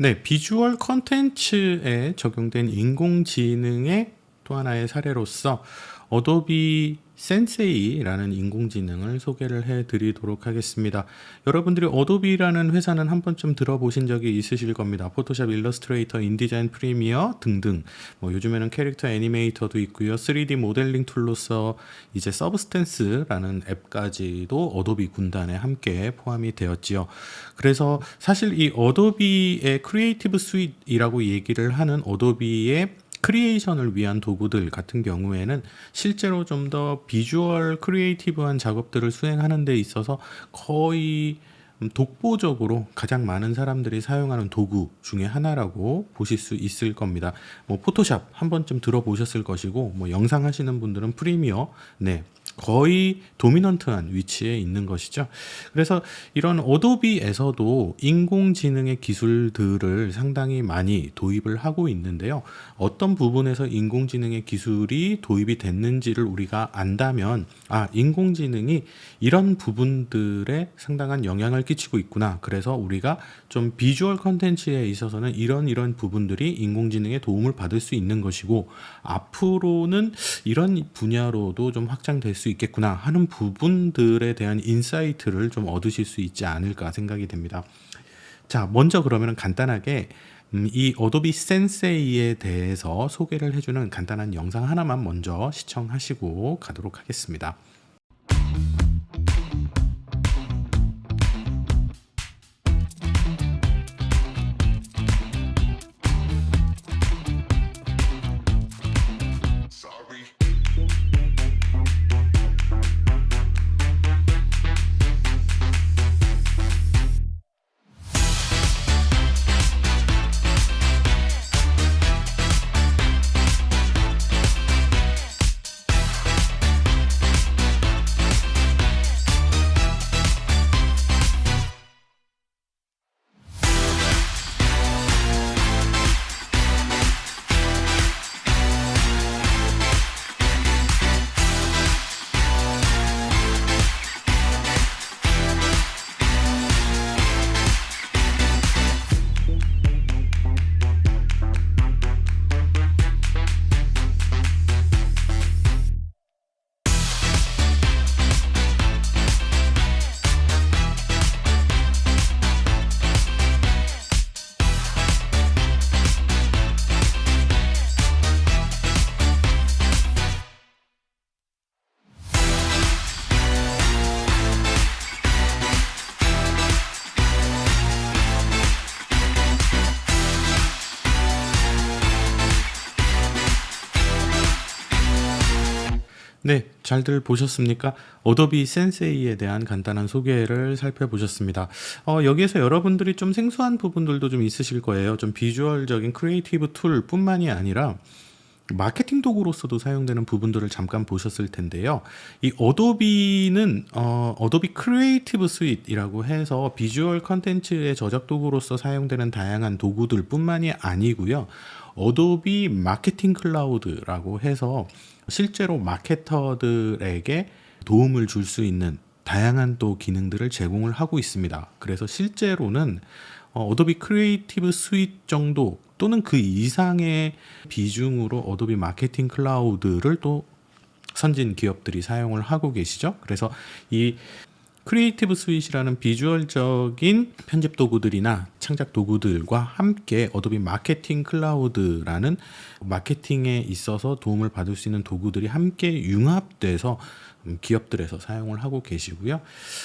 네, 비주얼 컨텐츠에 적용된 인공지능의 또 하나의 사례로서 어도비 센세이라는 인공지능을 소개를 해드리도록 하겠습니다. 여러분들이 어도비라는 회사는 한 번쯤 들어보신 적이 있으실 겁니다. 포토샵, 일러스트레이터, 인디자인 프리미어 등등, 요즘에는 캐릭터 애니메이터도 있고요. 3D 모델링 툴로서 이제 서브스탠스라는 앱까지도 어도비 군단에 함께 포함이 되었지요. 그래서 사실 이 어도비의 크리에이티브 스윗이라고 얘기를 하는 어도비의 크리에이션을 위한 도구들 같은 경우에는 실제로 좀 더 비주얼 크리에이티브한 작업들을 수행하는 데 있어서 거의 독보적으로 가장 많은 사람들이 사용하는 도구 중에 하나라고 보실 수 있을 겁니다. 포토샵 한 번쯤 들어보셨을 것이고, 영상 하시는 분들은 프리미어, 거의 도미넌트한 위치에 있는 것이죠. 그래서 이런 어도비에서도 인공지능의 기술들을 상당히 많이 도입을 하고 있는데요. 어떤 부분에서 인공지능의 기술이 도입이 됐는지를 우리가 안다면, 인공지능이 이런 부분들에 상당한 영향을 끼치고 있구나. 그래서 우리가 좀 비주얼 컨텐츠에 있어서는 이런 부분들이 인공지능의 도움을 받을 수 있는 것이고, 앞으로는 이런 분야로도 좀 확장될 수 있겠구나 하는 부분들에 대한 인사이트를 좀 얻으실 수 있지 않을까 생각이 됩니다. 자, 먼저 그러면 간단하게 이 어도비 센세이에 대해서 소개를 해주는 간단한 영상 하나만 먼저 시청하시고 가도록 하겠습니다. 네, 잘들 보셨습니까? 어도비 센세이에 대한 간단한 소개를 살펴보셨습니다. 여기에서 여러분들이 좀 생소한 부분들도 좀 있으실 거예요. 좀 비주얼적인 크리에이티브 툴 뿐만이 아니라 마케팅 도구로서도 사용되는 부분들을 잠깐 보셨을 텐데요. 이 어도비는 어도비 크리에이티브 스윗이라고 해서 비주얼 컨텐츠의 저작 도구로서 사용되는 다양한 도구들 뿐만이 아니고요. 어도비 마케팅 클라우드라고 해서 실제로 마케터들에게 도움을 줄 수 있는 다양한 또 기능들을 제공을 하고 있습니다. 그래서 실제로는 어도비 크리에이티브 스윗 정도 또는 그 이상의 비중으로 어도비 마케팅 클라우드를 또 선진 기업들이 사용을 하고 계시죠. 그래서 이 크리에이티브 스윗이라는 비주얼적인 편집 도구들이나 창작 도구들과 함께 어도비 마케팅 클라우드라는 마케팅에 있어서 도움을 받을 수 있는 도구들이 함께 융합돼서 기업들에서 사용을 하고 계시고요.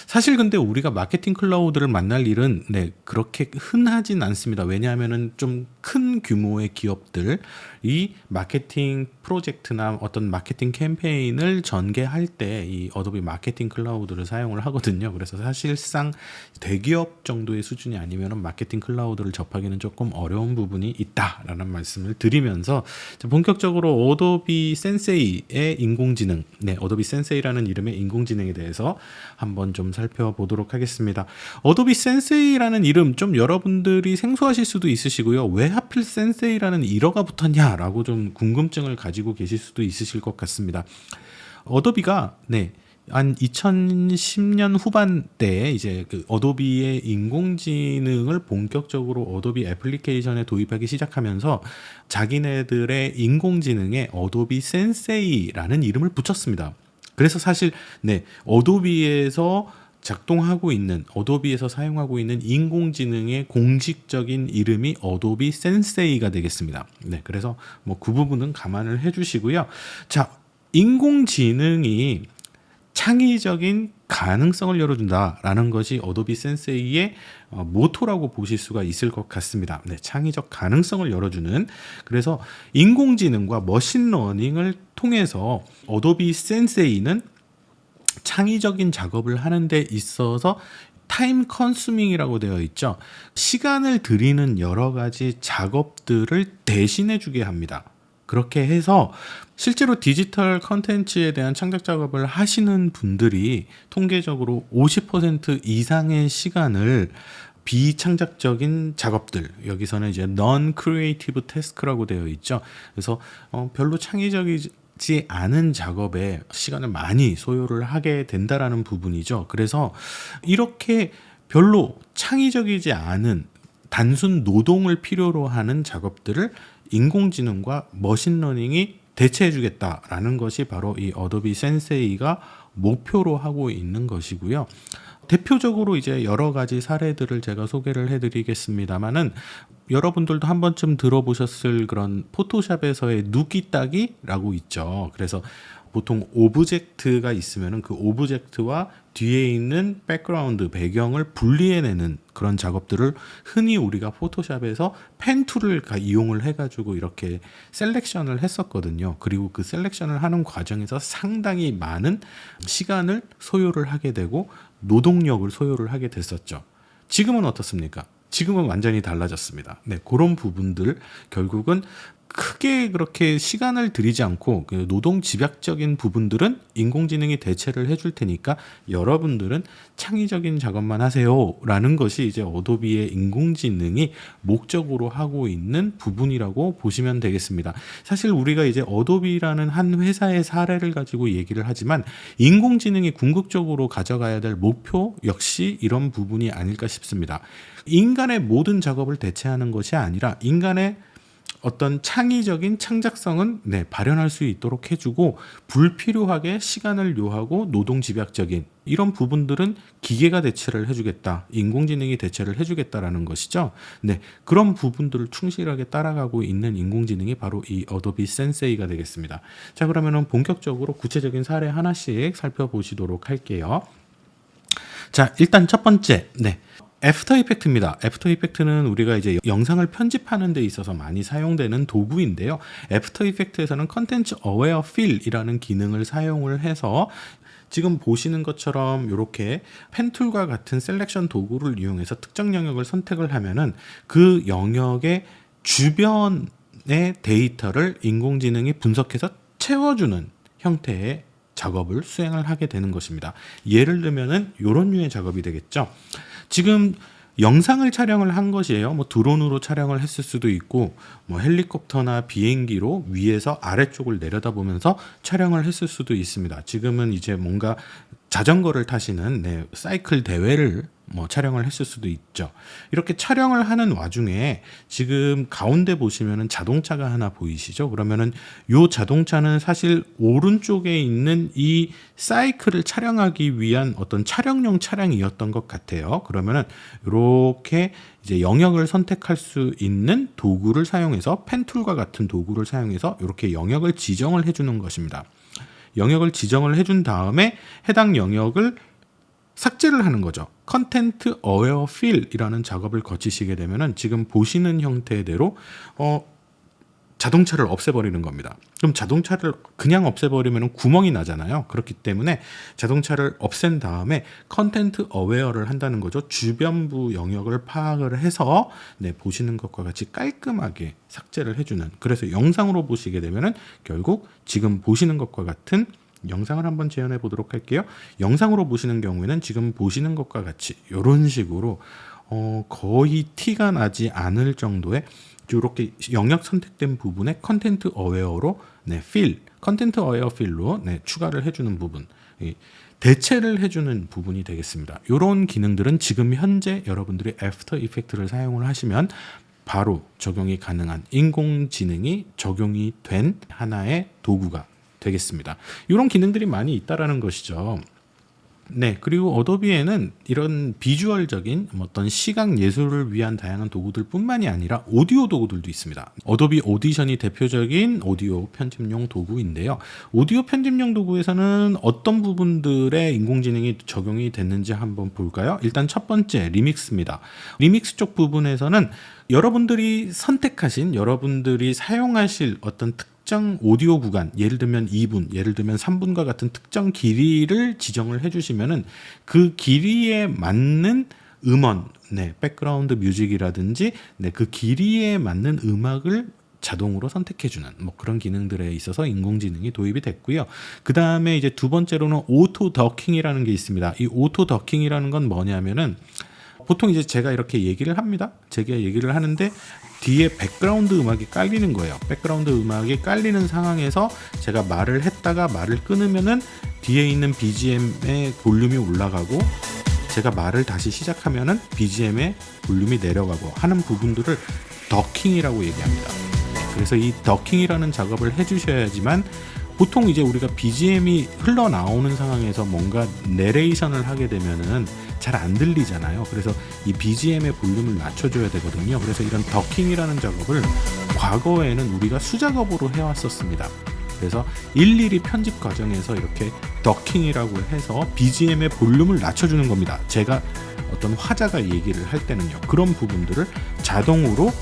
사실 근데 우리가 마케팅 클라우드를 만날 일은 그렇게 흔하진 않습니다. 왜냐하면은 좀 큰 규모의 기업들이 마케팅 프로젝트나 어떤 마케팅 캠페인을 전개할 때 이 어도비 마케팅 클라우드를 사용을 하거든요. 그래서 사실상 대기업 정도의 수준이 아니면은 마케팅 클라우드를 접하기는 조금 어려운 부분이 있다라는 말씀을 드리면서 본격적으로 어도비 센세이의 인공지능, 어도비 센세이라는 이름의 인공지능에 대해서 한번 좀 살펴보도록 하겠습니다. 어도비 센세이라는 이름 좀 여러분들이 생소하실 수도 있으시고요. 왜 하필 센세이라는 일어가 붙었냐라고 좀 궁금증을 가지고 계실 수도 있으실 것 같습니다. 어도비가 한 2010년 후반대에 이제 그 어도비의 인공지능을 본격적으로 어도비 애플리케이션에 도입하기 시작하면서 자기네들의 인공지능에 어도비 센세이라는 이름을 붙였습니다. 그래서 사실 어도비에서 작동하고 있는 어도비에서 사용하고 있는 인공지능의 공식적인 이름이 어도비 센세이가 되겠습니다. 그래서 뭐 그 부분은 감안을 해주시고요. 자, 인공지능이 창의적인 가능성을 열어준다라는 것이 어도비 센세이의 모토라고 보실 수가 있을 것 같습니다. 창의적 가능성을 열어주는, 그래서 인공지능과 머신러닝을 통해서 어도비 센세이는 창의적인 작업을 하는 데 있어서 타임 컨수밍이라고 되어 있죠. 시간을 들이는 여러 가지 작업들을 대신해 주게 합니다. 그렇게 해서 실제로 디지털 컨텐츠에 대한 창작 작업을 하시는 분들이 통계적으로 50% 이상의 시간을 비창작적인 작업들, 여기서는 이제 non-creative task라고 되어 있죠. 그래서 별로 창의적이지 않은 작업에 시간을 많이 소요를 하게 된다라는 부분이죠. 그래서 이렇게 별로 창의적이지 않은 단순 노동을 필요로 하는 작업들을 인공지능과 머신러닝이 대체해 주겠다라는 것이 바로 이 어도비 센세이가 목표로 하고 있는 것이고요. 대표적으로 이제 여러 가지 사례들을 제가 소개를 해드리겠습니다만은, 여러분들도 한 번쯤 들어보셨을 그런 포토샵에서의 누기 따기라고 있죠. 그래서 보통 오브젝트가 있으면은 그 오브젝트와 뒤에 있는 백그라운드 배경을 분리해내는 그런 작업들을 흔히 우리가 포토샵에서 펜 툴을 이용을 해가지고 이렇게 셀렉션을 했었거든요. 그리고 그 셀렉션을 하는 과정에서 상당히 많은 시간을 소요를 하게 되고 노동력을 소요를 하게 됐었죠. 지금은 어떻습니까? 지금은 완전히 달라졌습니다. 그런 부분들 결국은 크게 그렇게 시간을 들이지 않고 그 노동 집약적인 부분들은 인공지능이 대체를 해줄 테니까 여러분들은 창의적인 작업만 하세요라는 것이 이제 어도비의 인공지능이 목적으로 하고 있는 부분이라고 보시면 되겠습니다. 사실 우리가 이제 어도비라는 한 회사의 사례를 가지고 얘기를 하지만 인공지능이 궁극적으로 가져가야 될 목표 역시 이런 부분이 아닐까 싶습니다. 인간의 모든 작업을 대체하는 것이 아니라 인간의 어떤 창의적인 창작성은 발현할 수 있도록 해주고, 불필요하게 시간을 요하고 노동 집약적인 이런 부분들은 기계가 대체를 해주겠다, 인공지능이 대체를 해주겠다라는 것이죠. 그런 부분들을 충실하게 따라가고 있는 인공지능이 바로 이 어도비 센세이가 되겠습니다. 자, 그러면은 본격적으로 구체적인 사례 하나씩 살펴보시도록 할게요. 자, 일단 첫 번째, 애프터 이펙트입니다. 애프터 이펙트는 우리가 이제 영상을 편집하는 데 있어서 많이 사용되는 도구인데요. 애프터 이펙트에서는 컨텐츠 어웨어 필이라는 기능을 사용을 해서 지금 보시는 것처럼 이렇게 펜툴과 같은 셀렉션 도구를 이용해서 특정 영역을 선택을 하면은 그 영역의 주변의 데이터를 인공지능이 분석해서 채워주는 형태의 작업을 수행을 하게 되는 것입니다. 예를 들면은 이런 류의 작업이 되겠죠. 지금 영상을 촬영을 한 것이에요. 뭐 드론으로 촬영을 했을 수도 있고, 뭐 헬리콥터나 비행기로 위에서 아래쪽을 내려다보면서 촬영을 했을 수도 있습니다. 지금은 이제 뭔가 자전거를 타시는 사이클 대회를 촬영을 했을 수도 있죠. 이렇게 촬영을 하는 와중에 지금 가운데 보시면은 자동차가 하나 보이시죠? 그러면은 요 자동차는 사실 오른쪽에 있는 이 사이클을 촬영하기 위한 어떤 촬영용 차량이었던 것 같아요. 그러면은 이렇게 이제 영역을 선택할 수 있는 도구를 사용해서, 펜툴과 같은 도구를 사용해서 이렇게 영역을 지정을 해주는 것입니다. 영역을 지정을 해준 다음에 해당 영역을 삭제를 하는 거죠. 컨텐트 어웨어 필이라는 작업을 거치시게 되면은 지금 보시는 형태대로 자동차를 없애버리는 겁니다. 그럼 자동차를 그냥 없애버리면 구멍이 나잖아요. 그렇기 때문에 자동차를 없앤 다음에 컨텐트 어웨어를 한다는 거죠. 주변부 영역을 파악을 해서 보시는 것과 같이 깔끔하게 삭제를 해주는, 그래서 영상으로 보시게 되면은 결국 지금 보시는 것과 같은 영상을 한번 재현해 보도록 할게요. 영상으로 보시는 경우에는 지금 보시는 것과 같이 이런 식으로 거의 티가 나지 않을 정도의 이렇게 영역 선택된 부분에 컨텐트 어웨어로 컨텐트 어웨어 필로 추가를 해주는 부분, 대체를 해주는 부분이 되겠습니다. 이런 기능들은 지금 현재 여러분들이 애프터 이펙트를 사용을 하시면 바로 적용이 가능한 인공지능이 적용이 된 하나의 도구가 되겠습니다. 이런 기능들이 많이 있다라는 것이죠. 네, 그리고 어도비에는 이런 비주얼적인 어떤 시각 예술을 위한 다양한 도구들 뿐만이 아니라 오디오 도구들도 있습니다. 어도비 오디션이 대표적인 오디오 편집용 도구인데요. 오디오 편집용 도구에서는 어떤 부분들에 인공지능이 적용이 됐는지 한번 볼까요? 일단 첫 번째, 리믹스입니다. 리믹스 쪽 부분에서는 여러분들이 선택하신, 여러분들이 사용하실 어떤 특정 오디오 구간, 예를 들면 2분, 예를 들면 3분과 같은 특정 길이를 지정을 해주시면은 그 길이에 맞는 음원, 백그라운드 뮤직이라든지, 그 길이에 맞는 음악을 자동으로 선택해주는 그런 기능들에 있어서 인공지능이 도입이 됐고요. 그 다음에 이제 두 번째로는 오토 더킹이라는 게 있습니다. 이 오토 더킹이라는 건 뭐냐면은 보통 이제 제가 이렇게 얘기를 합니다. 제가 얘기를 하는데 뒤에 백그라운드 음악이 깔리는 거예요. 백그라운드 음악이 깔리는 상황에서 제가 말을 했다가 말을 끊으면은 뒤에 있는 BGM의 볼륨이 올라가고, 제가 말을 다시 시작하면은 BGM의 볼륨이 내려가고 하는 부분들을 더킹이라고 얘기합니다. 그래서 이 더킹이라는 작업을 해주셔야지만, 보통 이제 우리가 BGM이 흘러나오는 상황에서 뭔가 내레이션을 하게 되면은 잘 안 들리잖아요. 그래서 이 BGM의 볼륨을 낮춰줘야 되거든요. 그래서 이런 더킹이라는 작업을 과거에는 우리가 수작업으로 해왔었습니다. 그래서 일일이 편집 과정에서 이렇게 더킹이라고 해서 BGM의 볼륨을 낮춰주는 겁니다. 제가 어떤 화자가 얘기를 할 때는요. 그런 부분들을 자동으로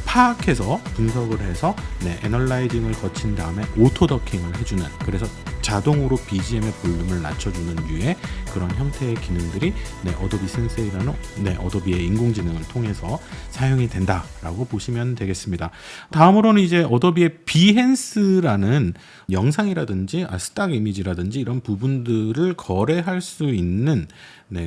파악해서 분석을 해서 애널라이징을 거친 다음에 오토 더킹을 해주는, 그래서 자동으로 BGM의 볼륨을 낮춰주는 류의 그런 형태의 기능들이 어도비 센세이라는 어도비의 인공지능을 통해서 사용이 된다라고 보시면 되겠습니다. 다음으로는 이제 어도비의 비헨스라는 영상이라든지 스탁 이미지라든지 이런 부분들을 거래할 수 있는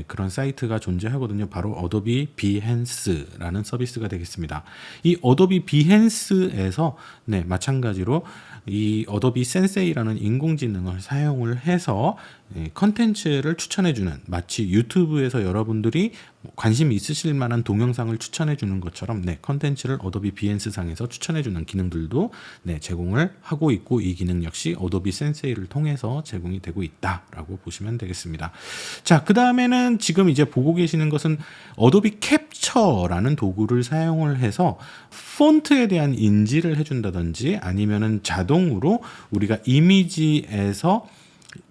그런 사이트가 존재하거든요. 바로 어도비 비헨스라는 서비스가 되겠습니다. 이 어도비 비헨스에서 마찬가지로 이 어도비 센세이라는 인공지능을 사용을 해서 컨텐츠를 추천해주는, 마치 유튜브에서 여러분들이 관심 있으실 만한 동영상을 추천해주는 것처럼 컨텐츠를 어도비 비헨스 상에서 추천해주는 기능들도 제공을 하고 있고, 이 기능 역시 어도비 센세이를 통해서 제공이 되고 있다라고 보시면 되겠습니다. 자, 그 다음에는 지금 이제 보고 계시는 것은 어도비 캡처라는 도구를 사용을 해서 폰트에 대한 인지를 해준다든지, 아니면은 자동으로 우리가 이미지에서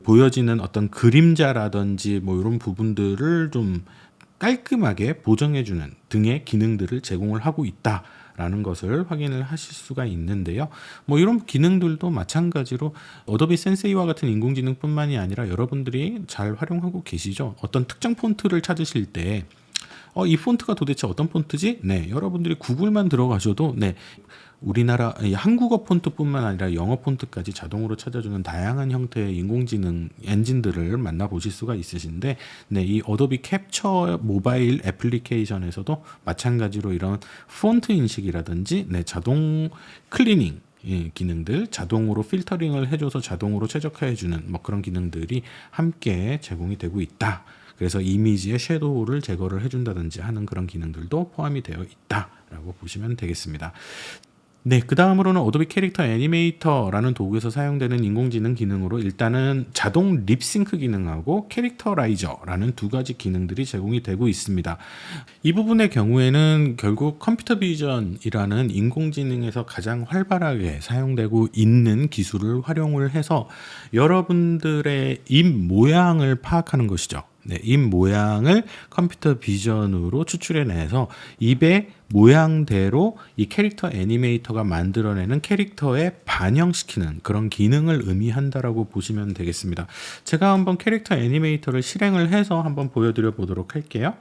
보여지는 어떤 그림자라든지 이런 부분들을 좀 깔끔하게 보정해주는 등의 기능들을 제공을 하고 있다라는 것을 확인을 하실 수가 있는데요. 이런 기능들도 마찬가지로 어도비 센세이와 같은 인공지능뿐만이 아니라 여러분들이 잘 활용하고 계시죠. 어떤 특정 폰트를 찾으실 때 이 폰트가 도대체 어떤 폰트지? 여러분들이 구글만 들어가셔도 우리나라 한국어 폰트뿐만 아니라 영어 폰트까지 자동으로 찾아주는 다양한 형태의 인공지능 엔진들을 만나보실 수가 있으신데, 이 어도비 캡처 모바일 애플리케이션에서도 마찬가지로 이런 폰트 인식이라든지 자동 클리닝 기능들, 자동으로 필터링을 해줘서 자동으로 최적화해주는 그런 기능들이 함께 제공이 되고 있다. 그래서 이미지의 섀도우를 제거를 해준다든지 하는 그런 기능들도 포함이 되어 있다라고 보시면 되겠습니다. 그 다음으로는 어도비 캐릭터 애니메이터라는 도구에서 사용되는 인공지능 기능으로 일단은 자동 립싱크 기능하고 캐릭터라이저라는 두 가지 기능들이 제공이 되고 있습니다. 이 부분의 경우에는 결국 컴퓨터 비전이라는 인공지능에서 가장 활발하게 사용되고 있는 기술을 활용을 해서 여러분들의 입 모양을 파악하는 것이죠. 입 모양을 컴퓨터 비전으로 추출해내서 입의 모양대로 이 캐릭터 애니메이터가 만들어내는 캐릭터에 반영시키는 그런 기능을 의미한다라고 보시면 되겠습니다. 제가 한번 캐릭터 애니메이터를 실행을 해서 한번 보여드려 보도록 할게요.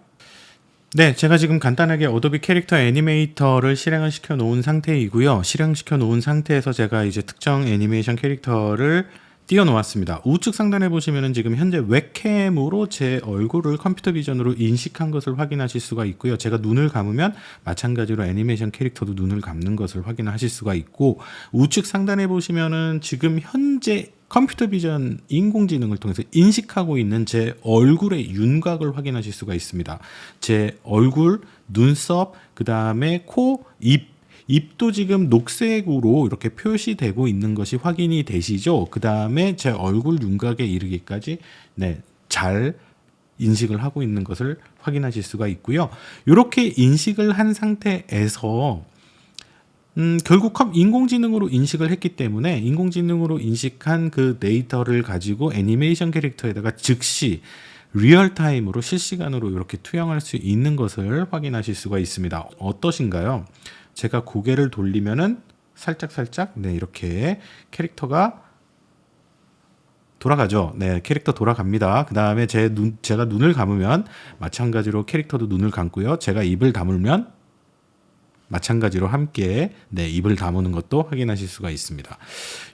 제가 지금 간단하게 어도비 캐릭터 애니메이터를 실행을 시켜 놓은 상태이고요. 실행시켜 놓은 상태에서 제가 이제 특정 애니메이션 캐릭터를 띄워놓았습니다. 우측 상단에 보시면은 지금 현재 웹캠으로 제 얼굴을 컴퓨터 비전으로 인식한 것을 확인하실 수가 있고요. 제가 눈을 감으면 마찬가지로 애니메이션 캐릭터도 눈을 감는 것을 확인하실 수가 있고, 우측 상단에 보시면은 지금 현재 컴퓨터 비전 인공지능을 통해서 인식하고 있는 제 얼굴의 윤곽을 확인하실 수가 있습니다. 제 얼굴, 눈썹, 그 다음에 코, 입도 지금 녹색으로 이렇게 표시되고 있는 것이 확인이 되시죠? 그 다음에 제 얼굴 윤곽에 이르기까지 잘 인식을 하고 있는 것을 확인하실 수가 있고요. 이렇게 인식을 한 상태에서 결국 인공지능으로 인식을 했기 때문에 인공지능으로 인식한 그 데이터를 가지고 애니메이션 캐릭터에다가 즉시 리얼타임으로 실시간으로 이렇게 투영할 수 있는 것을 확인하실 수가 있습니다. 어떠신가요? 제가 고개를 돌리면은 살짝 이렇게 캐릭터가 돌아가죠. 네, 캐릭터 돌아갑니다. 그 다음에 제가 눈을 감으면 마찬가지로 캐릭터도 눈을 감고요. 제가 입을 다물면 마찬가지로 함께 입을 다무는 것도 확인하실 수가 있습니다.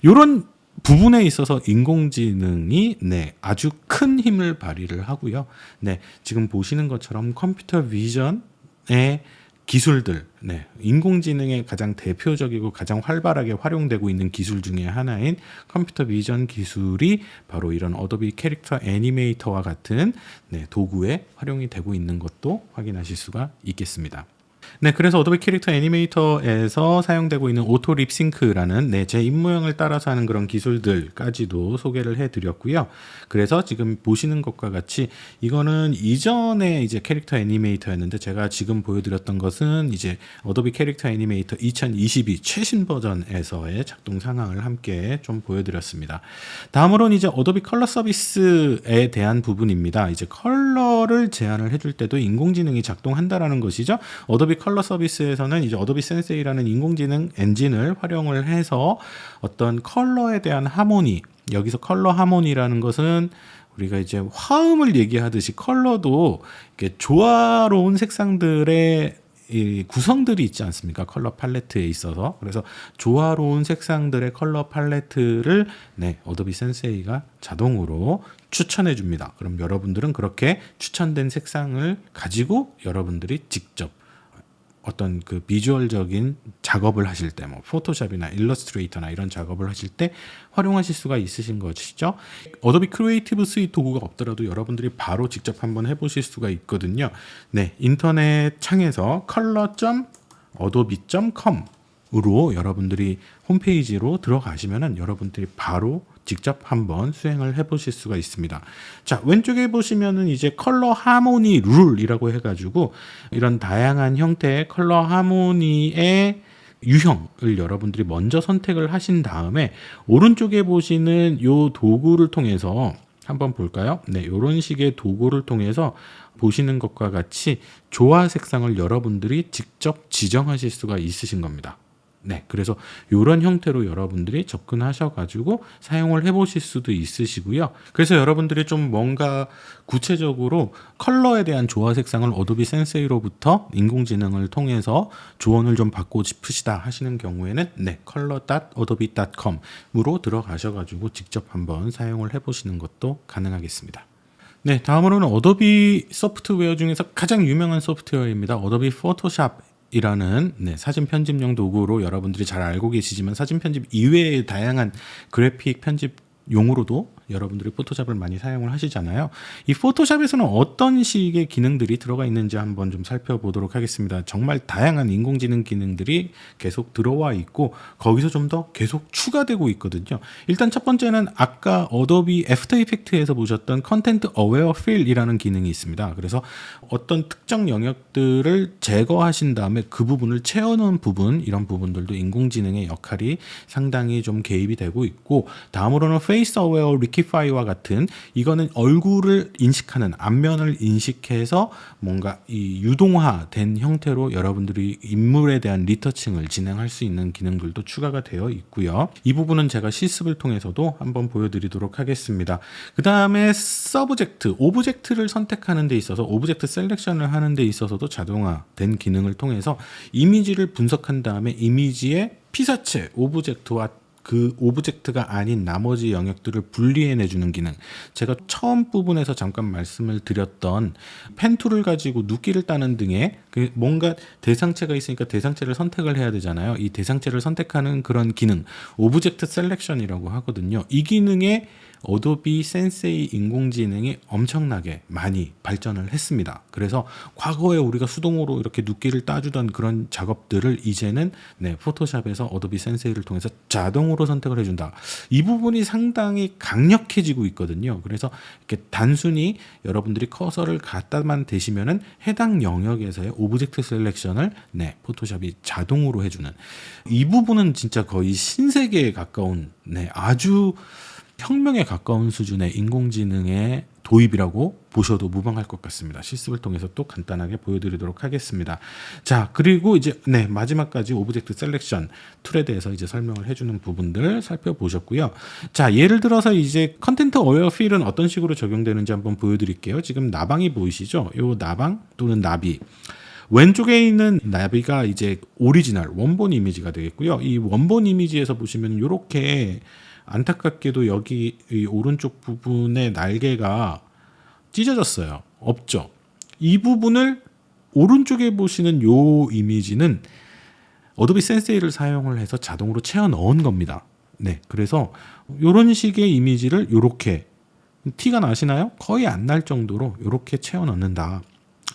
이런 부분에 있어서 인공지능이 아주 큰 힘을 발휘를 하고요. 지금 보시는 것처럼 컴퓨터 비전의 기술들, 인공지능의 가장 대표적이고 가장 활발하게 활용되고 있는 기술 중에 하나인 컴퓨터 비전 기술이 바로 이런 어도비 캐릭터 애니메이터와 같은 도구에 활용이 되고 있는 것도 확인하실 수가 있겠습니다. 그래서 어도비 캐릭터 애니메이터에서 사용되고 있는 오토 립싱크라는 제 입모양을 따라서 하는 그런 기술들까지도 소개를 해드렸고요. 그래서 지금 보시는 것과 같이 이거는 이전에 이제 캐릭터 애니메이터였는데, 제가 지금 보여드렸던 것은 이제 어도비 캐릭터 애니메이터 2022 최신 버전에서의 작동 상황을 함께 좀 보여드렸습니다. 다음으로는 이제 어도비 컬러 서비스에 대한 부분입니다. 이제 컬러를 제한을 해줄 때도 인공지능이 작동한다라는 것이죠. 어도비 컬러 서비스에서는 이제 어도비 센세이라는 인공지능 엔진을 활용을 해서 어떤 컬러에 대한 하모니, 여기서 컬러 하모니라는 것은 우리가 이제 화음을 얘기하듯이 컬러도 이렇게 조화로운 색상들의 이 구성들이 있지 않습니까? 컬러 팔레트에 있어서. 그래서 조화로운 색상들의 컬러 팔레트를 어도비 센세이가 자동으로 추천해 줍니다. 그럼 여러분들은 그렇게 추천된 색상을 가지고 여러분들이 직접 어떤 그 비주얼적인 작업을 하실 때, 뭐 포토샵이나 일러스트레이터나 이런 작업을 하실 때 활용하실 수가 있으신 것이죠. 어도비 크리에이티브 스위트 도구가 없더라도 여러분들이 바로 직접 한번 해보실 수가 있거든요. 인터넷 창에서 color.adobe.com으로 여러분들이 홈페이지로 들어가시면은 여러분들이 바로 직접 한번 수행을 해보실 수가 있습니다. 자, 왼쪽에 보시면은 이제 컬러 하모니 룰이라고 해가지고 이런 다양한 형태의 컬러 하모니의 유형을 여러분들이 먼저 선택을 하신 다음에 오른쪽에 보시는 요 도구를 통해서 한번 볼까요? 이런 식의 도구를 통해서 보시는 것과 같이 조화 색상을 여러분들이 직접 지정하실 수가 있으신 겁니다. 그래서 이런 형태로 여러분들이 접근하셔가지고 사용을 해보실 수도 있으시고요. 그래서 여러분들이 좀 뭔가 구체적으로 컬러에 대한 조화 색상을 어도비 센세이로부터 인공지능을 통해서 조언을 좀 받고 싶으시다 하시는 경우에는 color.adobe.com으로 들어가셔가지고 직접 한번 사용을 해보시는 것도 가능하겠습니다. 다음으로는 어도비 소프트웨어 중에서 가장 유명한 소프트웨어입니다. 어도비 포토샵 이라는 사진 편집용 도구로 여러분들이 잘 알고 계시지만 사진 편집 이외의 다양한 그래픽 편집 용으로도 여러분들이 포토샵을 많이 사용을 하시잖아요. 이 포토샵에서는 어떤 식의 기능들이 들어가 있는지 한번 좀 살펴보도록 하겠습니다. 정말 다양한 인공지능 기능들이 계속 들어와 있고 거기서 좀 더 계속 추가되고 있거든요. 일단 첫 번째는 아까 어도비 애프터 이펙트에서 보셨던 컨텐트 어웨어 필이라는 기능이 있습니다. 그래서 어떤 특정 영역들을 제거하신 다음에 그 부분을 채워넣은 부분, 이런 부분들도 인공지능의 역할이 상당히 좀 개입이 되고 있고, 다음으로는 페이스 어웨어 리키파이와 같은, 이거는 얼굴을 인식하는, 안면을 인식해서 뭔가 이 유동화된 형태로 여러분들이 인물에 대한 리터칭을 진행할 수 있는 기능들도 추가가 되어 있고요. 이 부분은 제가 실습을 통해서도 한번 보여드리도록 하겠습니다. 그 다음에 서브젝트, 오브젝트를 선택하는 데 있어서 오브젝트 셀렉션을 하는 데 있어서도 자동화된 기능을 통해서 이미지를 분석한 다음에 이미지의 피사체 오브젝트와 그 오브젝트가 아닌 나머지 영역들을 분리해내주는 기능. 제가 처음 부분에서 잠깐 말씀을 드렸던 펜 툴을 가지고 눕기를 따는 등의 그 뭔가 대상체가 있으니까 대상체를 선택을 해야 되잖아요. 이 대상체를 선택하는 그런 기능, 오브젝트 셀렉션이라고 하거든요. 이 기능에 어도비 센세이 인공지능이 엄청나게 많이 발전을 했습니다. 그래서 과거에 우리가 수동으로 이렇게 눕기를 따주던 그런 작업들을 이제는 포토샵에서 어도비 센세이를 통해서 자동으로 선택을 해준다. 이 부분이 상당히 강력해지고 있거든요. 그래서 이렇게 단순히 여러분들이 커서를 갖다만 대시면은 해당 영역에서의 오브젝트 셀렉션을 포토샵이 자동으로 해주는 이 부분은 진짜 거의 신세계에 가까운 아주 혁명에 가까운 수준의 인공지능의 도입이라고 보셔도 무방할 것 같습니다. 실습을 통해서 또 간단하게 보여드리도록 하겠습니다. 자, 그리고 이제 마지막까지 오브젝트 셀렉션 툴에 대해서 이제 설명을 해주는 부분들 살펴보셨고요. 자, 예를 들어서 이제 컨텐트 어웨어 필은 어떤 식으로 적용되는지 한번 보여드릴게요. 지금 나방이 보이시죠? 요 나방 또는 나비. 왼쪽에 있는 나비가 이제 오리지널 원본 이미지가 되겠고요. 이 원본 이미지에서 보시면 이렇게 안타깝게도 여기 이 오른쪽 부분의 날개가 찢어졌어요. 없죠. 이 부분을 오른쪽에 보시는 요 이미지는 어도비 센세이를 사용을 해서 자동으로 채워 넣은 겁니다. 그래서 이런 식의 이미지를 이렇게 티가 나시나요? 거의 안 날 정도로 이렇게 채워 넣는다.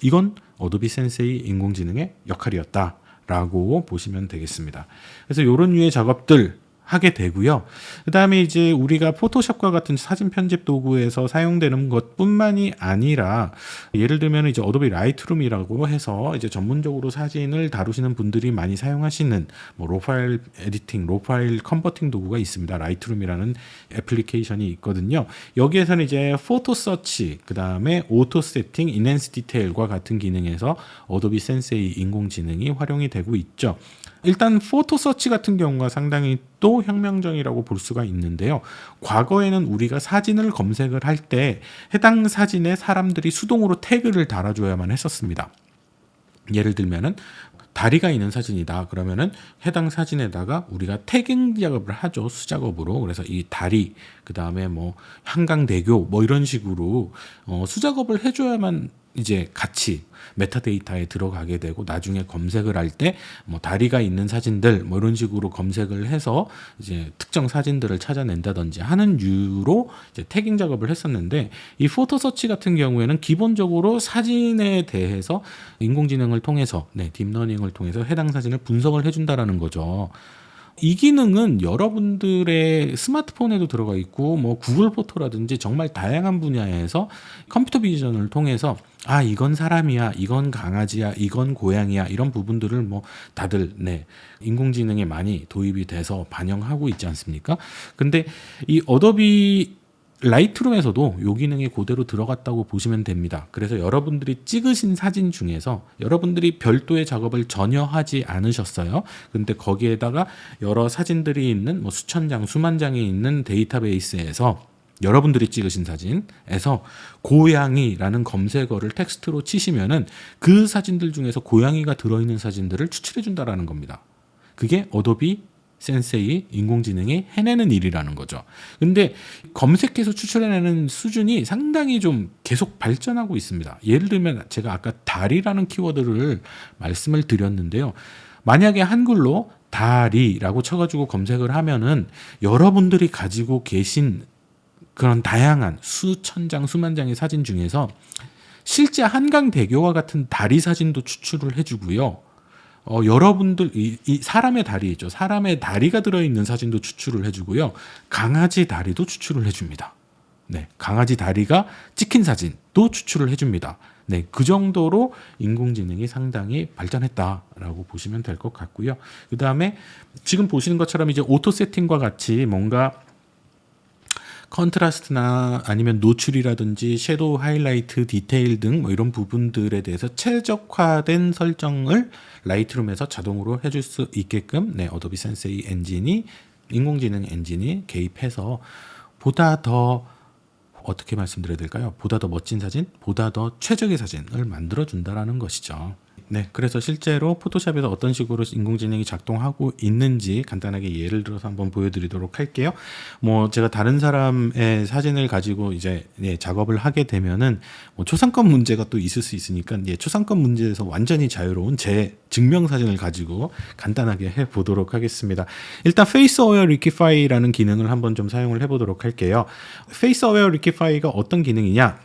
이건 어도비 센세이 인공지능의 역할이었다라고 보시면 되겠습니다. 그래서 이런 류의 작업들 하게 되고요. 그 다음에 이제 우리가 포토샵과 같은 사진 편집 도구에서 사용되는 것뿐만이 아니라 예를 들면 이제 어도비 라이트룸이라고 해서 이제 전문적으로 사진을 다루시는 분들이 많이 사용하시는 뭐 로파일 에디팅, 로파일 컨버팅 도구가 있습니다. 라이트룸이라는 애플리케이션이 있거든요. 여기에서는 이제 포토 서치, 그 다음에 오토 세팅, 인핸스 디테일과 같은 기능에서 어도비 센세이 인공지능이 활용이 되고 있죠. 일단 포토 서치 같은 경우가 상당히 또 혁명적이라고 볼 수가 있는데요. 과거에는 우리가 사진을 검색을 할 때 해당 사진에 사람들이 수동으로 태그를 달아줘야만 했었습니다. 예를 들면은 다리가 있는 사진이다. 그러면은 해당 사진에다가 우리가 태깅 작업을 하죠. 수작업으로. 그래서 이 다리, 그 다음에 뭐 한강대교 뭐 이런 식으로 수작업을 해줘야만 이제 같이 메타데이터에 들어가게 되고 나중에 검색을 할 때 뭐 다리가 있는 사진들 뭐 이런 식으로 검색을 해서 이제 특정 사진들을 찾아낸다든지 하는 이유로 이제 태깅 작업을 했었는데 이 포토 서치 같은 경우에는 기본적으로 사진에 대해서 인공지능을 통해서 딥러닝을 통해서 해당 사진을 분석을 해준다라는 거죠. 이 기능은 여러분들의 스마트폰에도 들어가 있고 뭐 구글 포토라든지 정말 다양한 분야에서 컴퓨터 비전을 통해서 이건 사람이야, 이건 강아지야, 이건 고양이야 이런 부분들을 뭐 다들 인공지능에 많이 도입이 돼서 반영하고 있지 않습니까? 근데 이 어도비 라이트룸에서도 이 기능이 그대로 들어갔다고 보시면 됩니다. 그래서 여러분들이 찍으신 사진 중에서 여러분들이 별도의 작업을 전혀 하지 않으셨어요. 근데 거기에다가 여러 사진들이 있는 뭐 수천 장, 수만 장이 있는 데이터베이스에서 여러분들이 찍으신 사진에서 고양이라는 검색어를 텍스트로 치시면은 그 사진들 중에서 고양이가 들어있는 사진들을 추출해 준다라는 겁니다. 그게 어도비 센세이 인공지능이 해내는 일이라는 거죠. 근데 검색해서 추출해내는 수준이 상당히 좀 계속 발전하고 있습니다. 예를 들면 제가 아까 다리라는 키워드를 말씀을 드렸는데요. 만약에 한글로 다리라고 쳐가지고 검색을 하면은 여러분들이 가지고 계신 그런 다양한 수천 장, 수만 장의 사진 중에서 실제 한강대교와 같은 다리 사진도 추출을 해주고요. 여러분들 이 사람의 다리 있죠. 사람의 다리가 들어있는 사진도 추출을 해주고요. 강아지 다리도 추출을 해줍니다. 강아지 다리가 찍힌 사진도 추출을 해줍니다. 그 정도로 인공지능이 상당히 발전했다라고 보시면 될 것 같고요. 그 다음에 지금 보시는 것처럼 이제 오토 세팅과 같이 뭔가 컨트라스트나 아니면 노출이라든지 섀도우, 하이라이트, 디테일 등 뭐 이런 부분들에 대해서 최적화된 설정을 라이트룸에서 자동으로 해줄 수 있게끔 어도비 센세이 엔진이 인공지능 엔진이 개입해서 보다 더 어떻게 말씀드려야 될까요? 보다 더 멋진 사진, 보다 더 최적의 사진을 만들어 준다라는 것이죠. 네, 그래서 실제로 포토샵에서 어떤 식으로 인공지능이 작동하고 있는지 간단하게 예를 들어서 한번 보여드리도록 할게요. 뭐 제가 다른 사람의 사진을 가지고 이제 작업을 하게 되면은 뭐 초상권 문제가 또 있을 수 있으니까 초상권 문제에서 완전히 자유로운 제 증명 사진을 가지고 간단하게 해보도록 하겠습니다. 일단 페이스 어웨어 리퀴파이라는 기능을 한번 좀 사용을 해보도록 할게요. 페이스 어웨어 리퀴파이가 어떤 기능이냐?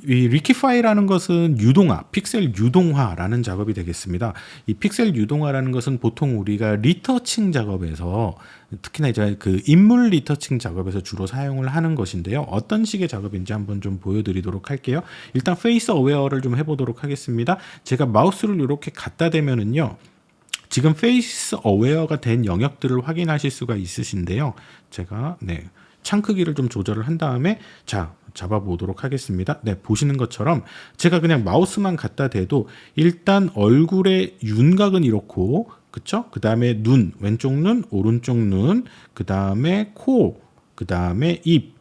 이 리퀴파이라는 것은 유동화, 픽셀 유동화라는 작업이 되겠습니다. 이 픽셀 유동화라는 것은 보통 우리가 리터칭 작업에서 특히나 이제 그 인물 리터칭 작업에서 주로 사용을 하는 것인데요. 어떤 식의 작업인지 한번 좀 보여드리도록 할게요. 일단 페이스 어웨어를 좀 해보도록 하겠습니다. 제가 마우스를 이렇게 갖다 대면은요. 지금 페이스 어웨어가 된 영역들을 확인하실 수가 있으신데요. 제가 창 크기를 좀 조절을 한 다음에 잡아보도록 하겠습니다. 네, 보시는 것처럼 제가 그냥 마우스만 갖다 대도 일단 얼굴의 윤곽은 이렇고, 그쵸? 그 다음에 눈, 왼쪽 눈, 오른쪽 눈, 그 다음에 코, 그 다음에 입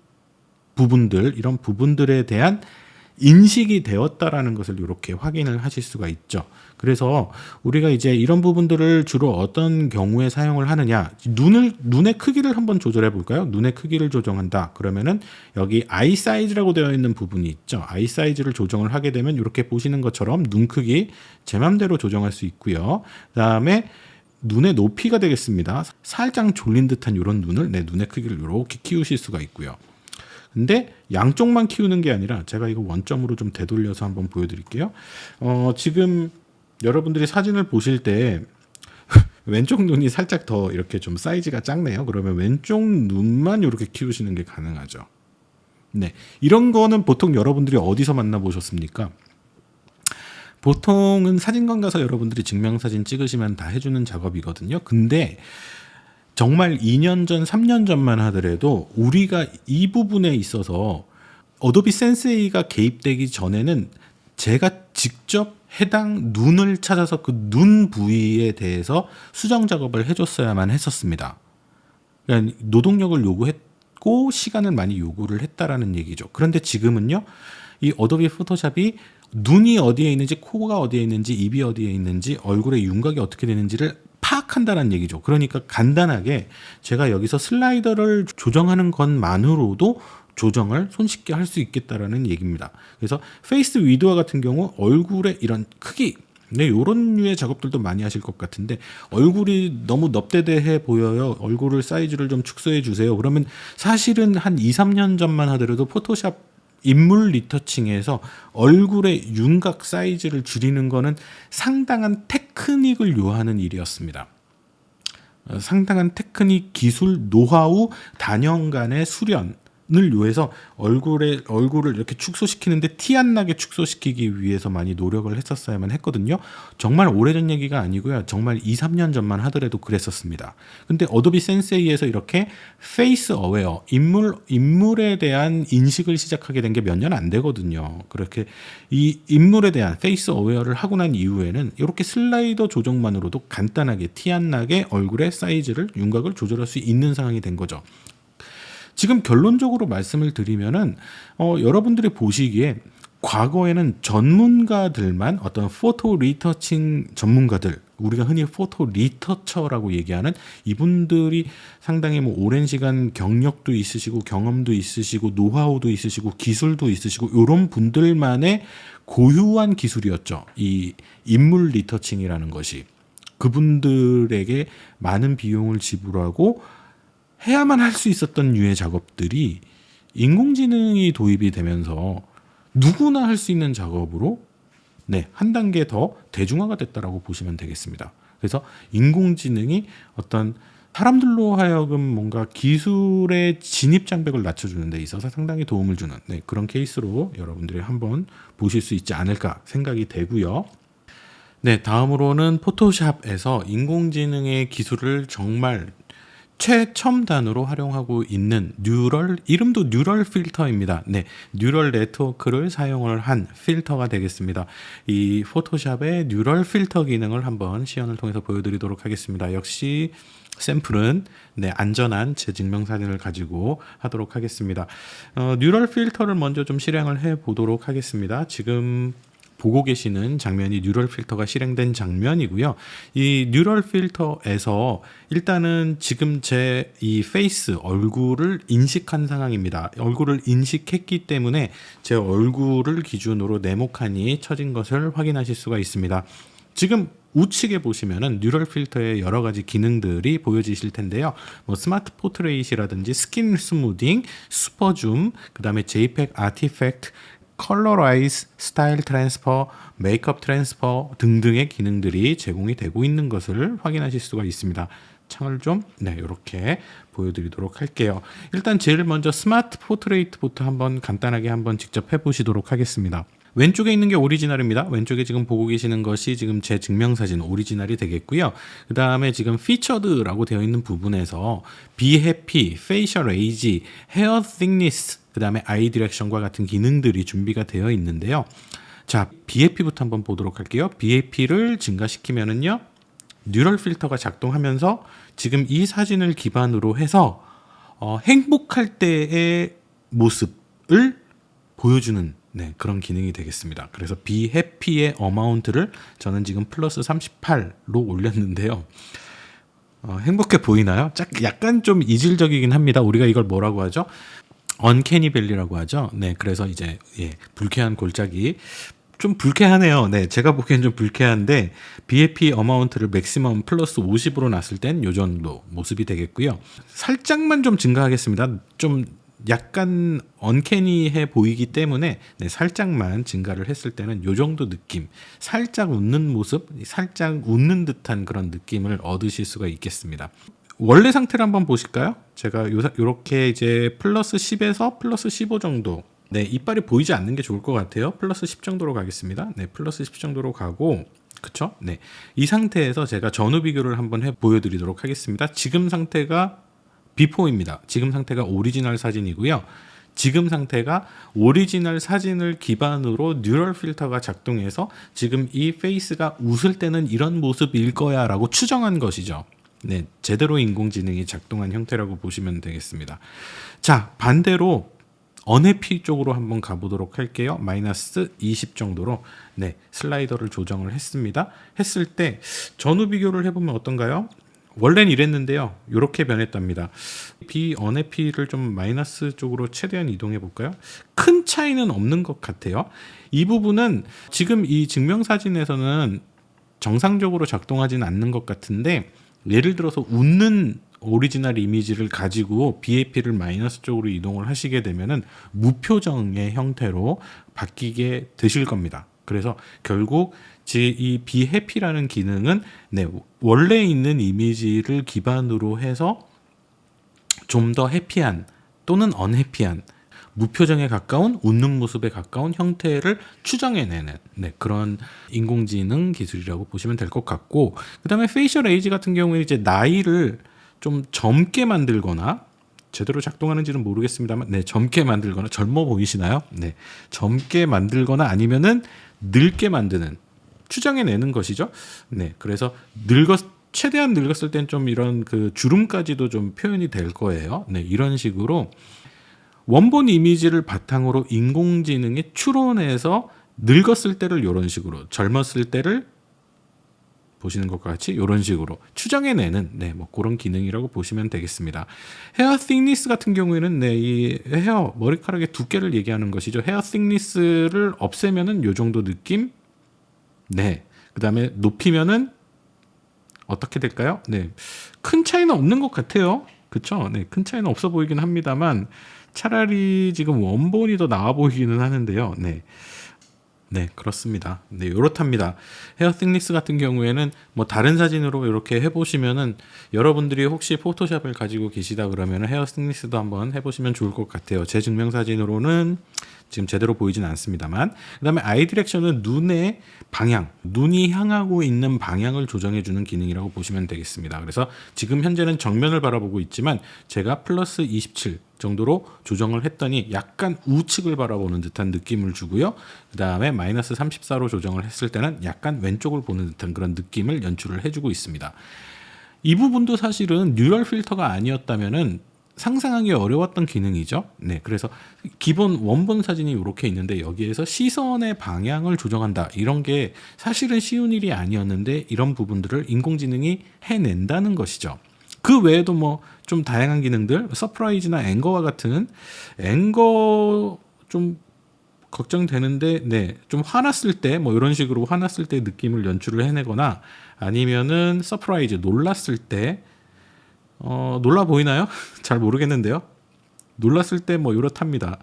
부분들, 이런 부분들에 대한 인식이 되었다라는 것을 이렇게 확인을 하실 수가 있죠. 그래서 우리가 이제 이런 부분들을 주로 어떤 경우에 사용을 하느냐, 눈의 크기를 한번 조절해 볼까요? 눈의 크기를 조정한다. 그러면은 여기 아이 사이즈라고 되어 있는 부분이 있죠. 아이 사이즈를 조정을 하게 되면 이렇게 보시는 것처럼 눈 크기 제 맘대로 조정할 수 있고요. 그다음에 눈의 높이가 되겠습니다. 살짝 졸린 듯한 이런 눈을 눈의 크기를 이렇게 키우실 수가 있고요. 근데 양쪽만 키우는 게 아니라 제가 이거 원점으로 좀 되돌려서 한번 보여드릴게요. 지금 여러분들이 사진을 보실 때 왼쪽 눈이 살짝 더 이렇게 좀 사이즈가 작네요. 그러면 왼쪽 눈만 이렇게 키우시는 게 가능하죠. 네, 이런 거는 보통 여러분들이 어디서 만나보셨습니까? 보통은 사진관 가서 여러분들이 증명사진 찍으시면 다 해주는 작업이거든요. 근데 정말 2년 전, 3년 전만 하더라도 우리가 이 부분에 있어서 어도비 센세이가 개입되기 전에는 제가 직접 해당 눈을 찾아서 그 눈 부위에 대해서 수정 작업을 해줬어야만 했었습니다. 그러니까 노동력을 요구했고 시간을 많이 요구를 했다라는 얘기죠. 그런데 지금은요, 이 어도비 포토샵이 눈이 어디에 있는지, 코가 어디에 있는지, 입이 어디에 있는지, 얼굴의 윤곽이 어떻게 되는지를 파악한다는 얘기죠. 그러니까 간단하게 제가 여기서 슬라이더를 조정하는 것만으로도 조정을 손쉽게 할 수 있겠다라는 얘기입니다. 그래서 페이스 위드와 같은 경우 얼굴의 이런 크기, 이런 류의 작업들도 많이 하실 것 같은데 얼굴이 너무 넙대대해 보여요. 얼굴을 사이즈를 좀 축소해 주세요. 그러면 사실은 한 2, 3년 전만 하더라도 포토샵 인물 리터칭에서 얼굴의 윤곽 사이즈를 줄이는 거는 상당한 테크닉을 요하는 일이었습니다. 상당한 테크닉, 기술, 노하우, 단연간의 수련을 요해서 얼굴을 이렇게 축소시키는데 티 안 나게 축소시키기 위해서 많이 노력을 했었어야만 했거든요. 정말 오래전 얘기가 아니고요. 정말 2, 3년 전만 하더라도 그랬었습니다. 근데 어도비 센세이에서 이렇게 페이스 어웨어, 인물에 대한 인식을 시작하게 된 게 몇 년 안 되거든요. 그렇게 이 인물에 대한 페이스 어웨어를 하고 난 이후에는 이렇게 슬라이더 조정만으로도 간단하게 티 안 나게 얼굴의 사이즈를, 윤곽을 조절할 수 있는 상황이 된 거죠. 지금 결론적으로 말씀을 드리면은 여러분들이 보시기에 과거에는 전문가들만, 어떤 포토 리터칭 전문가들, 우리가 흔히 포토 리터처라고 얘기하는 이분들이 상당히 뭐 오랜 시간 경력도 있으시고 경험도 있으시고 노하우도 있으시고 기술도 있으시고 이런 분들만의 고유한 기술이었죠. 이 인물 리터칭이라는 것이 그분들에게 많은 비용을 지불하고 해야만 할 수 있었던 류의 작업들이 인공지능이 도입이 되면서 누구나 할 수 있는 작업으로 한 단계 더 대중화가 됐다라고 보시면 되겠습니다. 그래서 인공지능이 어떤 사람들로 하여금 뭔가 기술의 진입 장벽을 낮춰주는 데 있어서 상당히 도움을 주는 그런 케이스로 여러분들이 한번 보실 수 있지 않을까 생각이 되고요. 다음으로는 포토샵에서 인공지능의 기술을 정말 최첨단으로 활용하고 있는 이름도 뉴럴 필터입니다. 뉴럴 네트워크를 사용을 한 필터가 되겠습니다. 이 포토샵의 뉴럴 필터 기능을 한번 시연을 통해서 보여드리도록 하겠습니다. 역시 샘플은 안전한 제 증명사진을 가지고 하도록 하겠습니다. 뉴럴 필터를 먼저 좀 실행을 해 보도록 하겠습니다. 지금 보고 계시는 장면이 뉴럴 필터가 실행된 장면이고요. 이 뉴럴 필터에서 일단은 지금 제 이 페이스 얼굴을 인식한 상황입니다. 얼굴을 인식했기 때문에 제 얼굴을 기준으로 네모칸이 쳐진 것을 확인하실 수가 있습니다. 지금 우측에 보시면은 뉴럴 필터의 여러 가지 기능들이 보여지실 텐데요. 뭐 스마트 포트레이트라든지 스킨 스무딩, 슈퍼 줌, 그다음에 JPEG 아티팩트, 컬러라이즈, 스타일 트랜스퍼, 메이크업 트랜스퍼 등등의 기능들이 제공이 되고 있는 것을 확인하실 수가 있습니다. 창을 좀 이렇게 보여드리도록 할게요. 일단 제일 먼저 스마트 포트레이트부터 한번 간단하게 한번 직접 해보시도록 하겠습니다. 왼쪽에 있는 게 오리지널입니다. 왼쪽에 지금 보고 계시는 것이 지금 제 증명사진 오리지널이 되겠고요. 그 다음에 지금 피처드라고 되어 있는 부분에서 Be Happy, Facial Age, Hair Thickness, 그 다음에 아이 디렉션과 같은 기능들이 준비가 되어 있는데요. 자, BAP부터 한번 보도록 할게요. BAP를 증가시키면은요, 뉴럴 필터가 작동하면서 지금 이 사진을 기반으로 해서 행복할 때의 모습을 보여주는 그런 기능이 되겠습니다. 그래서 Be Happy의 어마운트를 저는 지금 플러스 38로 올렸는데요. 행복해 보이나요? 약간 좀 이질적이긴 합니다. 우리가 이걸 뭐라고 하죠? 언캐니 밸리라고 하죠. 그래서 이제 불쾌한 골짜기. 좀 불쾌하네요. 제가 보기엔 좀 불쾌한데 BAP 어마운트를 맥시멈 플러스 50으로 놨을 땐 요 정도 모습이 되겠고요. 살짝만 좀 증가하겠습니다. 좀 약간 언캐니해 보이기 때문에 살짝만 증가를 했을 때는 요 정도 느낌, 살짝 웃는 모습, 살짝 웃는 듯한 그런 느낌을 얻으실 수가 있겠습니다. 원래 상태를 한번 보실까요? 제가 요렇게 이제 플러스 10에서 플러스 15 정도, 이빨이 보이지 않는 게 좋을 것 같아요. 플러스 10 정도로 가겠습니다. 플러스 10 정도로 가고, 그쵸? 이 상태에서 제가 전후 비교를 한번 보여드리도록 하겠습니다. 지금 상태가 비포입니다. 지금 상태가 오리지널 사진이고요. 지금 상태가 오리지널 사진을 기반으로 뉴럴 필터가 작동해서 지금 이 페이스가 웃을 때는 이런 모습일 거야 라고 추정한 것이죠. 제대로 인공지능이 작동한 형태라고 보시면 되겠습니다. 자, 반대로 언해피 쪽으로 한번 가보도록 할게요. 마이너스 20 정도로 슬라이더를 조정을 했습니다. 했을 때 전후 비교를 해보면 어떤가요? 원래는 이랬는데요. 이렇게 변했답니다. 언해피를 좀 마이너스 쪽으로 최대한 이동해 볼까요? 큰 차이는 없는 것 같아요. 이 부분은 지금 이 증명사진에서는 정상적으로 작동하지는 않는 것 같은데, 예를 들어서 웃는 오리지널 이미지를 가지고 BAP를 마이너스 쪽으로 이동을 하시게 되면은 무표정의 형태로 바뀌게 되실 겁니다. 그래서 결국 이 Be Happy라는 기능은 원래 있는 이미지를 기반으로 해서 좀 더 해피한 또는 언해피한 무표정에 가까운 웃는 모습에 가까운 형태를 추정해내는 그런 인공지능 기술이라고 보시면 될 것 같고, 그 다음에 페이셜 에이지 같은 경우에 이제 나이를 좀 젊게 만들거나, 제대로 작동하는지는 모르겠습니다만 젊게 만들거나, 젊어 보이시나요? 젊게 만들거나 아니면은 늙게 만드는, 추정해내는 것이죠. 그래서 최대한 늙었을 땐 좀 이런 그 주름까지도 좀 표현이 될 거예요. 이런 식으로 원본 이미지를 바탕으로 인공지능이 추론해서 늙었을 때를 이런 식으로, 젊었을 때를 보시는 것과 같이 이런 식으로 추정해내는 뭐 그런 기능이라고 보시면 되겠습니다. 헤어 thickness 같은 경우에는 이 헤어 머리카락의 두께를 얘기하는 것이죠. 헤어 thickness를 없애면은 요 정도 느낌. 그 다음에 높이면은 어떻게 될까요? 큰 차이는 없는 것 같아요. 그쵸? 큰 차이는 없어 보이긴 합니다만 차라리 지금 원본이 더 나아 보이기는 하는데요. 그렇습니다. 요렇답니다. 헤어 thickness 같은 경우에는 뭐 다른 사진으로 이렇게 해보시면은, 여러분들이 혹시 포토샵을 가지고 계시다 그러면 헤어 thickness도 한번 해보시면 좋을 것 같아요. 제 증명사진으로는 지금 제대로 보이진 않습니다만. 그 다음에 아이 디렉션은 눈의 방향, 눈이 향하고 있는 방향을 조정해주는 기능이라고 보시면 되겠습니다. 그래서 지금 현재는 정면을 바라보고 있지만 제가 플러스 27 정도로 조정을 했더니 약간 우측을 바라보는 듯한 느낌을 주고요. 그 다음에 마이너스 34로 조정을 했을 때는 약간 왼쪽을 보는 듯한 그런 느낌을 연출을 해주고 있습니다. 이 부분도 사실은 뉴럴 필터가 아니었다면은 상상하기 어려웠던 기능이죠. 네, 그래서 기본 원본 사진이 이렇게 있는데 여기에서 시선의 방향을 조정한다. 이런 게 사실은 쉬운 일이 아니었는데 이런 부분들을 인공지능이 해낸다는 것이죠. 그 외에도 뭐 좀 다양한 기능들, 서프라이즈나 앵거와 같은 앵거 좀 걱정되는데, 네, 좀 화났을 때, 뭐 이런 식으로 화났을 때 느낌을 연출을 해내거나 아니면은 서프라이즈, 놀랐을 때, 놀라 보이나요? 잘 모르겠는데요. 놀랐을 때 뭐 이렇답니다.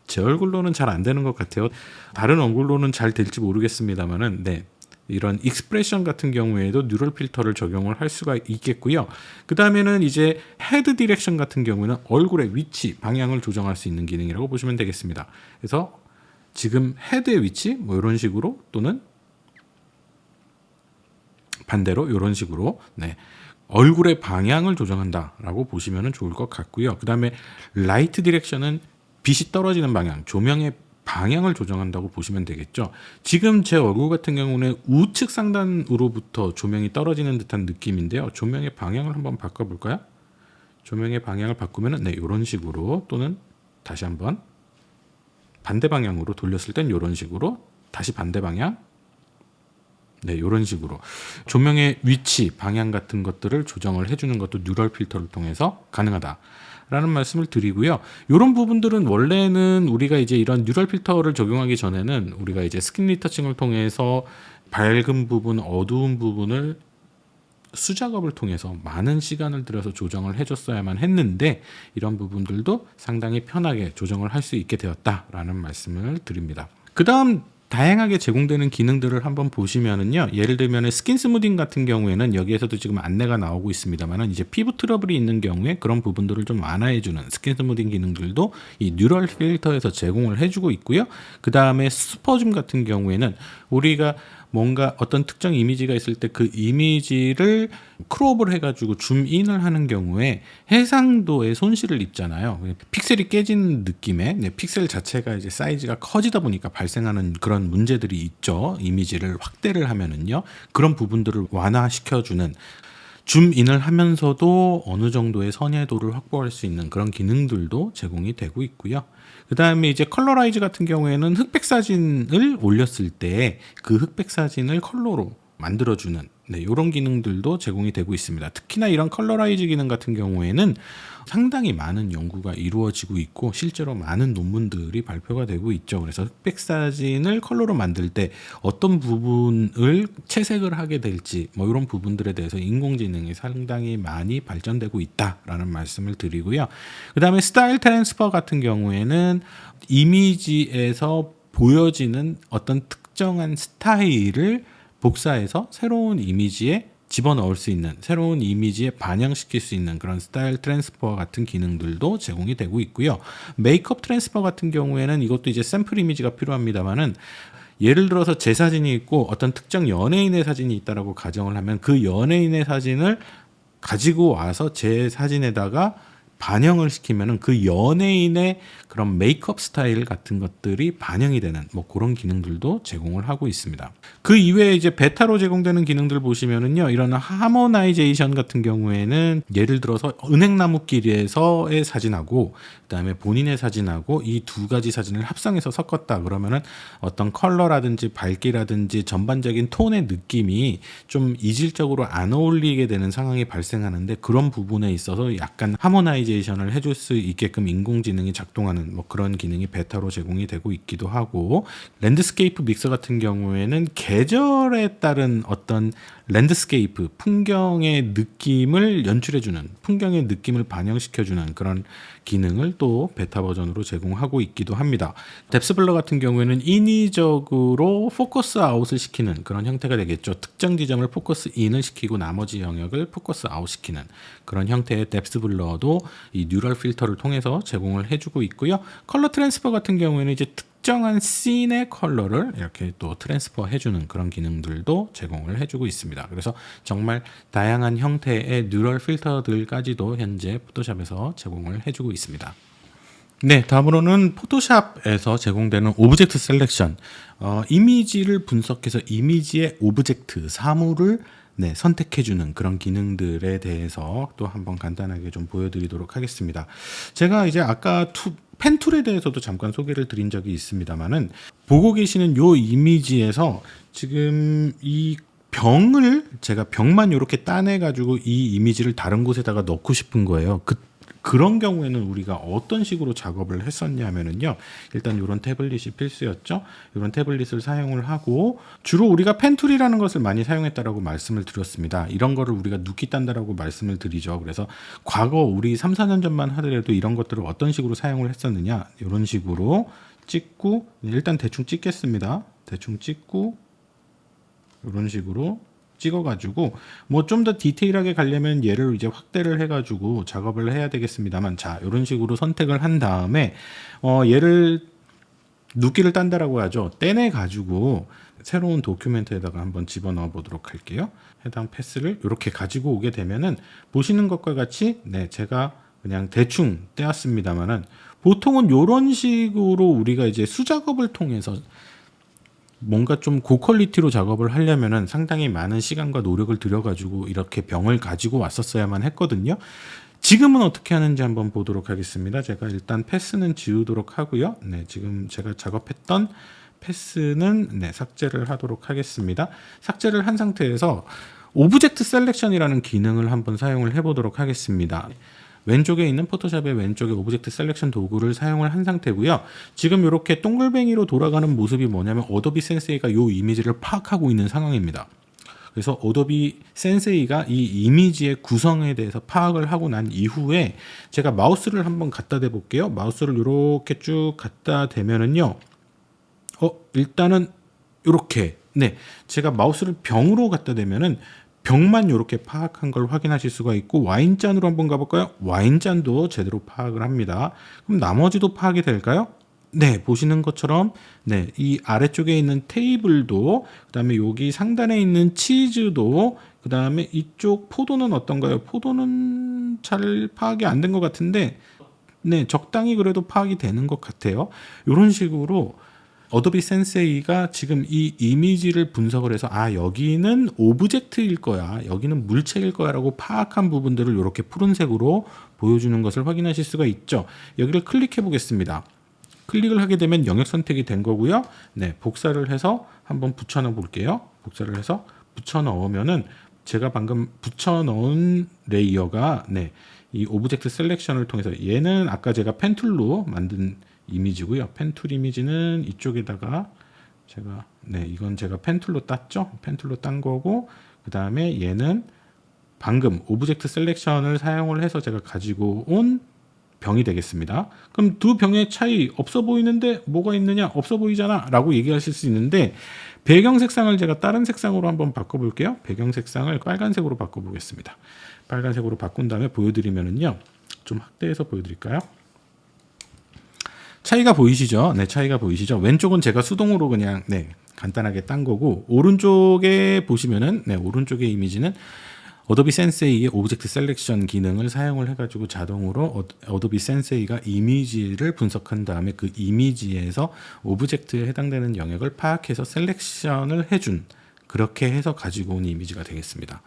제 얼굴로는 잘 안 되는 것 같아요. 다른 얼굴로는 잘 될지 모르겠습니다만은, 네. 이런 익스프레션 같은 경우에도 뉴럴 필터를 적용을 할 수가 있겠고요. 그 다음에는 이제 헤드 디렉션 같은 경우는 얼굴의 위치, 방향을 조정할 수 있는 기능이라고 보시면 되겠습니다. 그래서 지금 헤드의 위치, 뭐 이런 식으로 또는 반대로 이런 식으로, 네. 얼굴의 방향을 조정한다라고 보시면 좋을 것 같고요. 그 다음에 라이트 디렉션은 빛이 떨어지는 방향, 조명의 방향을 조정한다고 보시면 되겠죠. 지금 제 얼굴 같은 경우는 우측 상단으로부터 조명이 떨어지는 듯한 느낌인데요. 조명의 방향을 한번 바꿔볼까요? 조명의 방향을 바꾸면 네, 이런 식으로, 또는 다시 한번 반대 방향으로 돌렸을 땐 이런 식으로, 다시 반대 방향, 네, 이런 식으로 조명의 위치, 방향 같은 것들을 조정을 해주는 것도 뉴럴 필터를 통해서 가능하다라는 말씀을 드리고요. 이런 부분들은 원래는 우리가 이제 이런 뉴럴 필터를 적용하기 전에는 우리가 이제 스킨 리터칭을 통해서 밝은 부분, 어두운 부분을 수작업을 통해서 많은 시간을 들여서 조정을 해줬어야만 했는데 이런 부분들도 상당히 편하게 조정을 할 수 있게 되었다라는 말씀을 드립니다. 그 다음 다양하게 제공되는 기능들을 한번 보시면은요, 예를 들면 스킨 스무딩 같은 경우에는 여기에서도 지금 안내가 나오고 있습니다만은 이제 피부 트러블이 있는 경우에 그런 부분들을 좀 완화해주는 스킨 스무딩 기능들도 이 뉴럴 필터에서 제공을 해주고 있고요. 그 다음에 스퍼줌 같은 경우에는 우리가 뭔가 어떤 특정 이미지가 있을 때 그 이미지를 크롭을 해가지고 줌인을 하는 경우에 해상도에 손실을 입잖아요. 픽셀이 깨진 느낌의, 네, 픽셀 자체가 이제 사이즈가 커지다 보니까 발생하는 그런 문제들이 있죠. 이미지를 확대를 하면은요. 그런 부분들을 완화시켜주는, 줌인을 하면서도 어느 정도의 선회도를 확보할 수 있는 그런 기능들도 제공이 되고 있고요. 그 다음에 이제 컬러라이즈 같은 경우에는 흑백 사진을 올렸을 때 그 흑백 사진을 컬러로 만들어주는, 네, 이런 기능들도 제공이 되고 있습니다. 특히나 이런 컬러라이즈 기능 같은 경우에는 상당히 많은 연구가 이루어지고 있고 실제로 많은 논문들이 발표가 되고 있죠. 그래서 흑백 사진을 컬러로 만들 때 어떤 부분을 채색을 하게 될지 뭐 이런 부분들에 대해서 인공지능이 상당히 많이 발전되고 있다라는 말씀을 드리고요. 그 다음에 스타일 트랜스퍼 같은 경우에는 이미지에서 보여지는 어떤 특정한 스타일을 복사해서 새로운 이미지에 집어넣을 수 있는, 새로운 이미지에 반영시킬 수 있는 그런 스타일 트랜스퍼 같은 기능들도 제공이 되고 있고요. 메이크업 트랜스퍼 같은 경우에는 이것도 이제 샘플 이미지가 필요합니다만은 예를 들어서 제 사진이 있고 어떤 특정 연예인의 사진이 있다라고 가정을 하면 그 연예인의 사진을 가지고 와서 제 사진에다가 반영을 시키면은 그 연예인의 그런 메이크업 스타일 같은 것들이 반영이 되는 뭐 그런 기능들도 제공을 하고 있습니다. 그 이외에 이제 베타로 제공되는 기능들 보시면은요, 이런 하모나이제이션 같은 경우에는 예를 들어서 은행나무길에서의 사진하고 그다음에 본인의 사진하고 이 두 가지 사진을 합성해서 섞었다 그러면은 어떤 컬러라든지 밝기라든지 전반적인 톤의 느낌이 좀 이질적으로 안 어울리게 되는 상황이 발생하는데 그런 부분에 있어서 약간 하모나이제이션을 해줄 수 있게끔 인공지능이 작동하는 뭐 그런 기능이 베타로 제공이 되고 있기도 하고, 랜드스케이프 믹서 같은 경우에는 계절에 따른 어떤 랜드스케이프, 풍경의 느낌을 연출해주는, 풍경의 느낌을 반영시켜주는 그런 기능을 또 베타 버전으로 제공하고 있기도 합니다. 뎁스 블러 같은 경우에는 인위적으로 포커스 아웃을 시키는 그런 형태가 되겠죠. 특정 지점을 포커스 인을 시키고 나머지 영역을 포커스 아웃 시키는 그런 형태의 뎁스 블러도 이 뉴럴 필터를 통해서 제공을 해주고 있고요. 컬러 트랜스퍼 같은 경우에는 이제 특정한 씬의 컬러를 이렇게 또 트랜스퍼 해주는 그런 기능들도 제공을 해주고 있습니다. 그래서 정말 다양한 형태의 뉴럴 필터들까지도 현재 포토샵에서 제공을 해주고 있습니다. 네, 다음으로는 포토샵에서 제공되는 오브젝트 셀렉션, 이미지를 분석해서 이미지의 오브젝트, 사물을 네, 선택해주는 그런 기능들에 대해서 또 한번 간단하게 좀 보여드리도록 하겠습니다. 제가 이제 아까 펜툴에 대해서도 잠깐 소개를 드린 적이 있습니다만은 보고 계시는 요 이미지에서 지금 이 병을 제가 병만 이렇게 따내 가지고 이 이미지를 다른 곳에다가 넣고 싶은 거예요. 그런 경우에는 우리가 어떤 식으로 작업을 했었냐면은요. 일단 이런 태블릿이 필수였죠. 이런 태블릿을 사용을 하고 주로 우리가 펜툴이라는 것을 많이 사용했다라고 말씀을 드렸습니다. 이런 거를 우리가 눕기 딴다라고 말씀을 드리죠. 그래서 과거 우리 3, 4년 전만 하더라도 이런 것들을 어떤 식으로 사용을 했었느냐. 이런 식으로 찍고 일단 대충 찍겠습니다. 대충 찍고 이런 식으로 찍어가지고 뭐 좀 더 디테일하게 가려면 얘를 이제 확대를 해가지고 작업을 해야 되겠습니다만, 자 이런 식으로 선택을 한 다음에 얘를 눕기를 딴다라고 하죠. 떼내 가지고 새로운 도큐멘트에다가 한번 집어넣어 보도록 할게요. 해당 패스를 이렇게 가지고 오게 되면은 보시는 것과 같이 네 제가 그냥 대충 떼었습니다만은 보통은 이런 식으로 우리가 이제 수작업을 통해서 뭔가 좀 고퀄리티로 작업을 하려면은 상당히 많은 시간과 노력을 들여가지고 이렇게 병을 가지고 왔었어야만 했거든요. 지금은 어떻게 하는지 한번 보도록 하겠습니다. 제가 일단 패스는 지우도록 하고요. 네, 지금 제가 작업했던 패스는 네, 삭제를 하도록 하겠습니다. 삭제를 한 상태에서 오브젝트 셀렉션이라는 기능을 한번 사용을 해보도록 하겠습니다. 왼쪽에 있는 포토샵의 왼쪽에 오브젝트 셀렉션 도구를 사용을 한 상태고요. 지금 이렇게 동글뱅이로 돌아가는 모습이 뭐냐면 어도비 센세이가 이 이미지를 파악하고 있는 상황입니다. 그래서 어도비 센세이가 이 이미지의 구성에 대해서 파악을 하고 난 이후에 제가 마우스를 한번 갖다 대 볼게요. 마우스를 이렇게 쭉 갖다 대면은요. 일단은 이렇게 네, 제가 마우스를 병으로 갖다 대면은 병만 이렇게 파악한 걸 확인하실 수가 있고, 와인잔으로 한번 가볼까요? 와인잔도 제대로 파악을 합니다. 그럼 나머지도 파악이 될까요? 네, 보시는 것처럼 네, 이 아래쪽에 있는 테이블도, 그 다음에 여기 상단에 있는 치즈도, 그 다음에 이쪽 포도는 어떤가요? 포도는 잘 파악이 안 된 것 같은데 네, 적당히 그래도 파악이 되는 것 같아요. 이런 식으로 어도비 센세이가 지금 이 이미지를 분석을 해서 여기는 오브젝트일 거야, 여기는 물체일 거야 라고 파악한 부분들을 이렇게 푸른색으로 보여주는 것을 확인하실 수가 있죠. 여기를 클릭해 보겠습니다. 클릭을 하게 되면 영역 선택이 된 거고요. 네, 복사를 해서 한번 붙여 넣어 볼게요. 복사를 해서 붙여 넣으면은 제가 방금 붙여 넣은 레이어가 네, 이 오브젝트 셀렉션을 통해서, 얘는 아까 제가 펜툴로 만든 이미지고요. 펜툴 이미지는 이쪽에다가 제가 네, 이건 제가 펜툴로 땄죠. 펜툴로 딴 거고, 그 다음에 얘는 방금 오브젝트 셀렉션을 사용을 해서 제가 가지고 온 병이 되겠습니다. 그럼 두 병의 차이 없어 보이는데 뭐가 있느냐? 없어 보이잖아 라고 얘기하실 수 있는데, 배경 색상을 제가 다른 색상으로 한번 바꿔볼게요. 배경 색상을 빨간색으로 바꿔보겠습니다. 빨간색으로 바꾼 다음에 보여드리면은요, 좀 확대해서 보여드릴까요? 차이가 보이시죠? 네, 차이가 보이시죠? 왼쪽은 제가 수동으로 그냥 네, 간단하게 딴 거고, 오른쪽에 보시면은 네, 오른쪽의 이미지는 어도비 센세이의 오브젝트 셀렉션 기능을 사용을 해가지고 자동으로 어도비 센세이가 이미지를 분석한 다음에 그 이미지에서 오브젝트에 해당되는 영역을 파악해서 셀렉션을 해준, 그렇게 해서 가지고 온 이미지가 되겠습니다.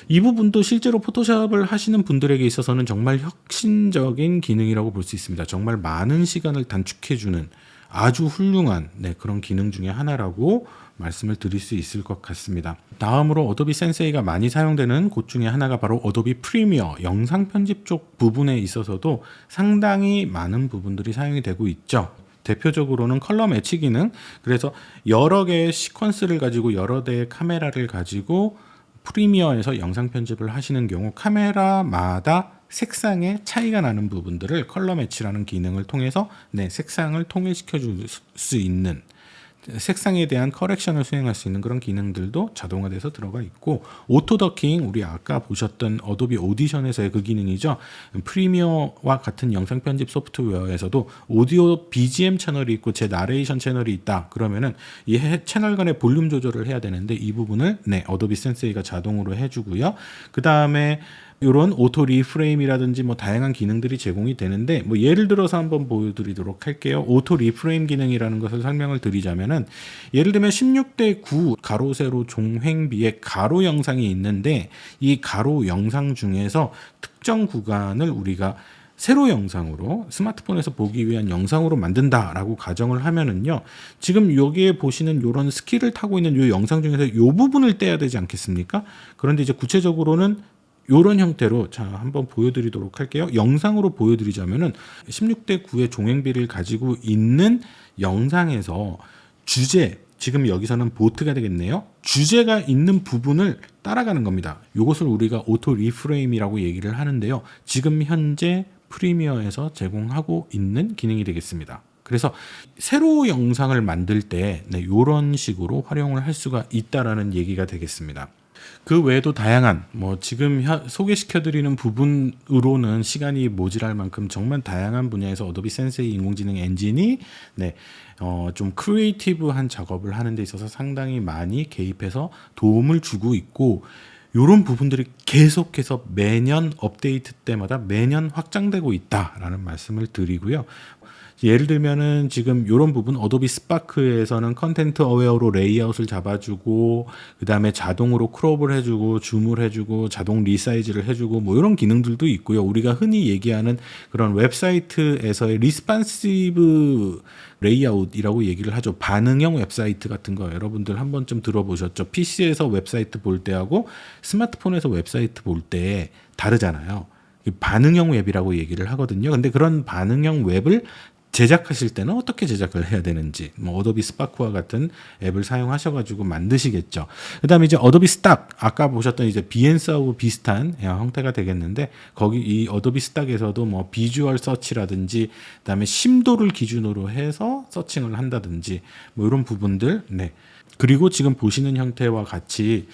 이 부분도 실제로 포토샵을 하시는 분들에게 있어서는 정말 혁신적인 기능이라고 볼 수 있습니다. 정말 많은 시간을 단축해주는 아주 훌륭한 네, 그런 기능 중에 하나라고 말씀을 드릴 수 있을 것 같습니다. 다음으로 어도비 센세이가 많이 사용되는 곳 중에 하나가 바로 어도비 프리미어, 영상 편집 쪽 부분에 있어서도 상당히 많은 부분들이 사용이 되고 있죠. 대표적으로는 컬러 매치 기능, 그래서 여러 개의 시퀀스를 가지고 여러 대의 카메라를 가지고 프리미어에서 영상 편집을 하시는 경우 카메라마다 색상의 차이가 나는 부분들을 컬러 매치라는 기능을 통해서 네, 색상을 통일시켜 줄 수 있는, 색상에 대한 커렉션을 수행할 수 있는 그런 기능들도 자동화돼서 들어가 있고, 오토더킹, 우리 아까 보셨던 어도비 오디션에서의 그 기능이죠. 프리미어와 같은 영상 편집 소프트웨어에서도 오디오 BGM 채널이 있고 제 나레이션 채널이 있다 그러면은 이 채널 간의 볼륨 조절을 해야 되는데 이 부분을 네, 어도비 센세이가 자동으로 해주고요. 그 다음에 요런 오토 리프레임이라든지 뭐 다양한 기능들이 제공이 되는데, 뭐 예를 들어서 한번 보여드리도록 할게요. 오토 리프레임 기능이라는 것을 설명을 드리자면은, 예를 들면 16대 9 가로 세로 종횡비의 가로 영상이 있는데, 이 가로 영상 중에서 특정 구간을 우리가 세로 영상으로 스마트폰에서 보기 위한 영상으로 만든다라고 가정을 하면은요, 지금 여기에 보시는 요런 스키를 타고 있는 요 영상 중에서 요 부분을 떼야 되지 않겠습니까? 그런데 이제 구체적으로는 요런 형태로, 자, 한번 보여드리도록 할게요. 영상으로 보여드리자면은 16대 9의 종횡비를 가지고 있는 영상에서 주제, 지금 여기서는 보트가 되겠네요. 주제가 있는 부분을 따라가는 겁니다. 이것을 우리가 오토 리프레임이라고 얘기를 하는데요. 지금 현재 프리미어에서 제공하고 있는 기능이 되겠습니다. 그래서 세로 영상을 만들 때 이런 식으로 활용을 할 수가 있다라는 얘기가 되겠습니다. 그 외에도 다양한, 뭐 지금 소개시켜드리는 부분으로는 시간이 모자랄 만큼 정말 다양한 분야에서 어도비 센세이 인공지능 엔진이 좀 크리에이티브한 작업을 하는 데 있어서 상당히 많이 개입해서 도움을 주고 있고, 이런 부분들이 계속해서 매년 업데이트 때마다 매년 확장되고 있다라는 말씀을 드리고요. 예를 들면은 지금 이런 부분, 어도비 스파크에서는 컨텐트 어웨어로 레이아웃을 잡아주고, 그 다음에 자동으로 크롭을 해주고, 줌을 해주고, 자동 리사이즈를 해주고, 뭐 이런 기능들도 있고요. 우리가 흔히 얘기하는 그런 웹사이트에서의 리스판시브 레이아웃이라고 얘기를 하죠. 반응형 웹사이트 같은 거 여러분들 한 번쯤 들어보셨죠? PC에서 웹사이트 볼 때하고 스마트폰에서 웹사이트 볼 때 다르잖아요. 반응형 웹이라고 얘기를 하거든요. 근데 그런 반응형 웹을 제작하실 때는 어떻게 제작을 해야 되는지, 뭐 어도비 스파크와 같은 앱을 사용하셔가지고 만드시겠죠. 그다음에 이제 어도비 스탁, 아까 보셨던 이제 비엔스하고 비슷한 형태가 되겠는데, 거기 이 어도비 스탁에서도 뭐 비주얼 서치라든지, 그다음에 심도를 기준으로 해서 서칭을 한다든지, 뭐 이런 부분들. 그리고 지금 보시는 형태와 같이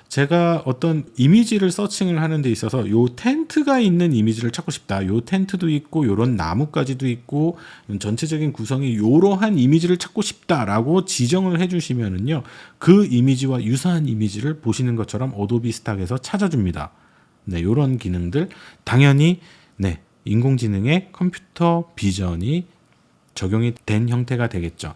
제가 어떤 이미지를 서칭을 하는 데 있어서 요 텐트가 있는 이미지를 찾고 싶다. 요 텐트도 있고 요런 나뭇가지도 있고 전체적인 구성이 요러한 이미지를 찾고 싶다라고 지정을 해주시면은요, 그 이미지와 유사한 이미지를 보시는 것처럼 어도비 스탁에서 찾아줍니다. 요런 기능들 당연히 인공지능의 컴퓨터 비전이 적용이 된 형태가 되겠죠.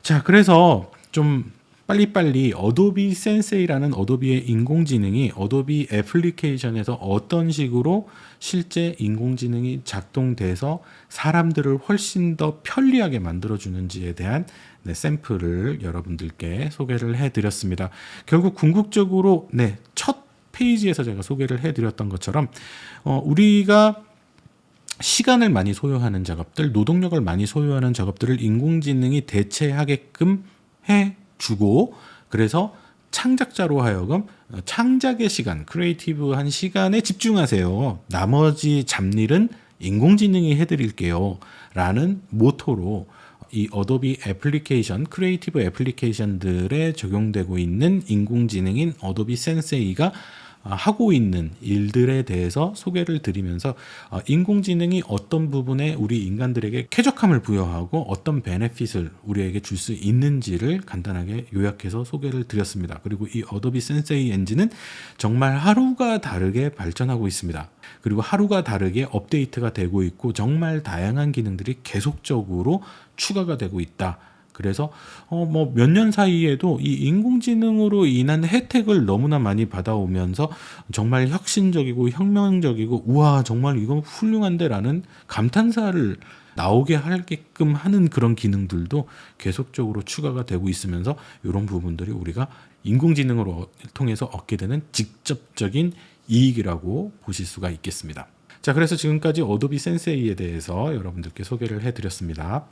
자, 그래서 좀 빨리빨리 어도비 센세이라는 어도비의 인공지능이 어도비 애플리케이션에서 어떤 식으로 실제 인공지능이 작동돼서 사람들을 훨씬 더 편리하게 만들어주는지에 대한 샘플을 여러분들께 소개를 해드렸습니다. 결국 궁극적으로 첫 페이지에서 제가 소개를 해드렸던 것처럼 우리가 시간을 많이 소요하는 작업들, 노동력을 많이 소요하는 작업들을 인공지능이 대체하게끔 해주고, 그래서 창작자로 하여금 창작의 시간, 크리에이티브한 시간에 집중하세요. 나머지 잡일은 인공지능이 해드릴게요. 라는 모토로 이 어도비 애플리케이션, 크리에이티브 애플리케이션들에 적용되고 있는 인공지능인 어도비 센세이가 하고 있는 일들에 대해서 소개를 드리면서 인공지능이 어떤 부분에 우리 인간들에게 쾌적함을 부여하고 어떤 베네핏을 우리에게 줄 수 있는지를 간단하게 요약해서 소개를 드렸습니다. 그리고 이 어도비 센세이 엔진은 정말 하루가 다르게 발전하고 있습니다. 그리고 하루가 다르게 업데이트가 되고 있고 정말 다양한 기능들이 계속적으로 추가가 되고 있다. 그래서 뭐 몇 년 사이에도 이 인공지능으로 인한 혜택을 너무나 많이 받아오면서 정말 혁신적이고 혁명적이고 우와 정말 이건 훌륭한데라는 감탄사를 나오게 하게끔 하는 그런 기능들도 계속적으로 추가가 되고 있으면서 이런 부분들이 우리가 인공지능으로 통해서 얻게 되는 직접적인 이익이라고 보실 수가 있겠습니다. 자, 그래서 지금까지 어도비 센세이에 대해서 여러분들께 소개를 해드렸습니다.